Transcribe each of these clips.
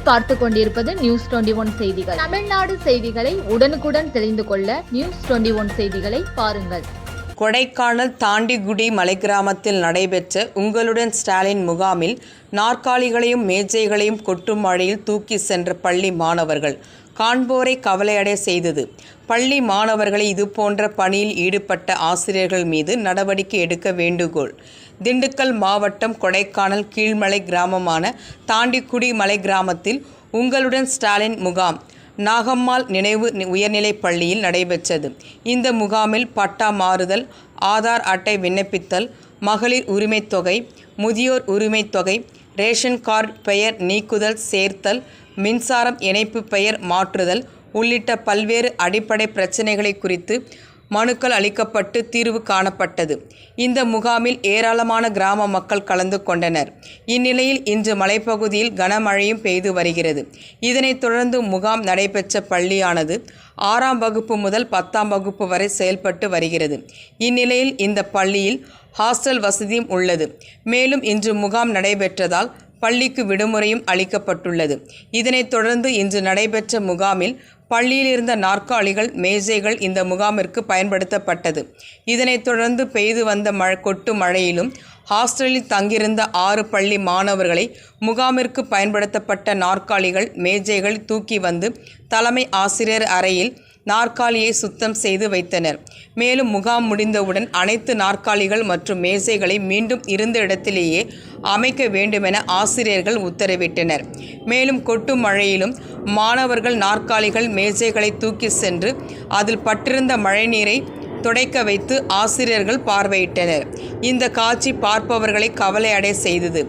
நீங்கள் பார்த்து கொண்டிருப்பது நியூஸ் 21 செய்திகள். தமிழ்நாடு செய்திகளை உடனுக்குடன் தெரிந்து கொள்ள நியூஸ் 21 செய்திகளை பாருங்கள். கொடைக்கானல் தாண்டிக்குடி மலை கிராமத்தில் நடைபெற்ற உங்களுடன் ஸ்டாலின் முகாமில் நாற்காலிகளையும் மேஜைகளையும் கொட்டும் மழையில் தூக்கி சென்ற பள்ளி மாணவர்கள் காண்போரை கவலையடைய செய்தது. பள்ளி மாணவர்களை இதுபோன்ற பணியில் ஈடுபட்ட ஆசிரியர்கள் மீது நடவடிக்கை எடுக்க வேண்டுகோள். திண்டுக்கல் மாவட்டம் கொடைக்கானல் கீழ்மலை கிராமமான தாண்டிக்குடி மலை கிராமத்தில் உங்களுடன் ஸ்டாலின் முகாம் நாகம்மாள் நினைவு உயர்நிலைப் பள்ளியில் நடைபெற்றது. இந்த முகாமில் பட்டா மாறுதல், ஆதார் அட்டை விண்ணப்பித்தல், மகளிர் உரிமைத் தொகை, முதியோர் உரிமைத் தொகை, ரேஷன் கார்டு பெயர் நீக்குதல் சேர்த்தல், மின்சாரம் இணைப்பு பெயர் மாற்றுதல் உள்ளிட்ட பல்வேறு அடிப்படை பிரச்சினைகளை குறித்து மனுக்கள் அளிக்கப்பட்டு தீர்வு காணப்பட்டது. இந்த முகாமில் ஏராளமான கிராம மக்கள் கலந்து கொண்டனர். இந்நிலையில் இன்று மலைப்பகுதியில் கனமழையும் பெய்து வருகிறது. இதனைத் தொடர்ந்து முகாம் நடைபெற்ற பள்ளியானது 6ஆம் வகுப்பு முதல் 10ஆம் வகுப்பு வரை செயல்பட்டு வருகிறது. இந்நிலையில் இந்த பள்ளியில் ஹாஸ்டல் வசதியும் உள்ளது. மேலும் இன்று முகாம் நடைபெற்றதால் பள்ளிக்கு விடுமுறையும் அளிக்கப்பட்டுள்ளது. இதனைத் தொடர்ந்து இன்று நடைபெற்ற முகாமில் பள்ளியில் இருந்த நாற்காலிகள், மேஜைகள் இந்த முகாமிற்கு பயன்படுத்தப்பட்டது. இதனைத் தொடர்ந்து பெய்து வந்த கொட்டு மழையிலும் ஹாஸ்டலில் தங்கியிருந்த 6 பள்ளி மாணவர்களை முகாமிற்கு பயன்படுத்தப்பட்ட நாற்காலிகள், மேஜைகள் தூக்கி வந்து தலைமை ஆசிரியர் அறையில் நாற்காலியை சுத்தம் செய்து வைத்தனர். மேலும் முகாம் முடிந்தவுடன் அனைத்து நாற்காலிகள் மற்றும் மேசைகளை மீண்டும் இருந்த இடத்திலேயே அமைக்க வேண்டுமென ஆசிரியர்கள் உத்தரவிட்டனர். மேலும் கொட்டும் மழையிலும் மாணவர்கள் நாற்காலிகள், மேஜைகளை தூக்கி சென்று அதில் பட்டிருந்த மழைநீரை துடைக்க வைத்து ஆசிரியர்கள் பார்வையிட்டனர். இந்த காட்சி பார்ப்பவர்களை கவலையடைய செய்தது.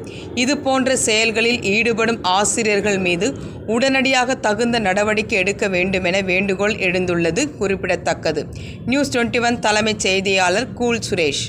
இது போன்ற செயல்களில் ஈடுபடும் ஆசிரியர்கள் மீது உடனடியாக தகுந்த நடவடிக்கை எடுக்க வேண்டுமென வேண்டுகோள் எழுந்துள்ளது குறிப்பிடத்தக்கது. நியூஸ் 21 தலைமைச் செய்தியாளர் கூல் சுரேஷ்.